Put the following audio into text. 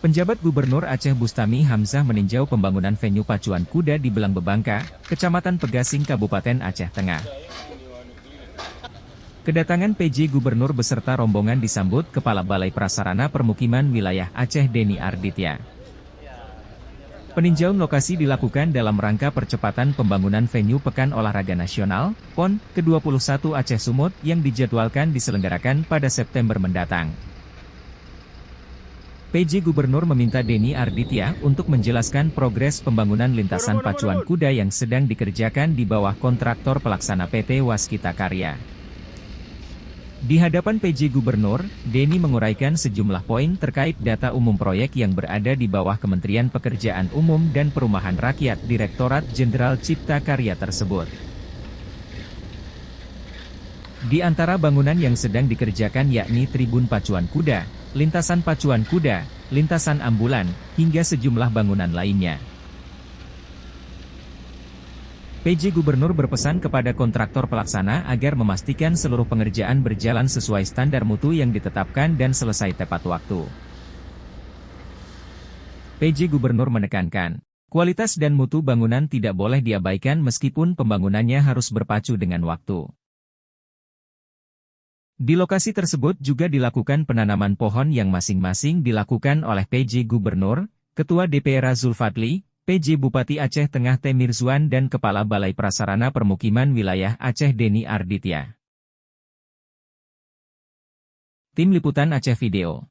Penjabat Gubernur Aceh Bustami Hamzah meninjau pembangunan venue pacuan kuda di Belang Bebangka, Kecamatan Pegasing, Kabupaten Aceh Tengah. Kedatangan PJ Gubernur beserta rombongan disambut Kepala Balai Prasarana Permukiman Wilayah Aceh Denny Arditya. Peninjauan lokasi dilakukan dalam rangka percepatan pembangunan venue Pekan Olahraga Nasional, PON, ke-21 Aceh Sumut yang dijadwalkan diselenggarakan pada September mendatang. PJ Gubernur meminta Denny Arditya untuk menjelaskan progres pembangunan lintasan pacuan kuda yang sedang dikerjakan di bawah kontraktor pelaksana PT Waskita Karya. Di hadapan PJ Gubernur, Denny menguraikan sejumlah poin terkait data umum proyek yang berada di bawah Kementerian Pekerjaan Umum dan Perumahan Rakyat Direktorat Jenderal Cipta Karya tersebut. Di antara bangunan yang sedang dikerjakan yakni tribun pacuan kuda, lintasan pacuan kuda, lintasan ambulan, hingga sejumlah bangunan lainnya. PJ Gubernur berpesan kepada kontraktor pelaksana agar memastikan seluruh pengerjaan berjalan sesuai standar mutu yang ditetapkan dan selesai tepat waktu. PJ Gubernur menekankan, kualitas dan mutu bangunan tidak boleh diabaikan meskipun pembangunannya harus berpacu dengan waktu. Di lokasi tersebut juga dilakukan penanaman pohon yang masing-masing dilakukan oleh PJ Gubernur, Ketua DPR Zulfadli, PJ Bupati Aceh Tengah Temir Zuan dan Kepala Balai Prasarana Permukiman Wilayah Aceh Denny Arditya. Tim Liputan Aceh Video.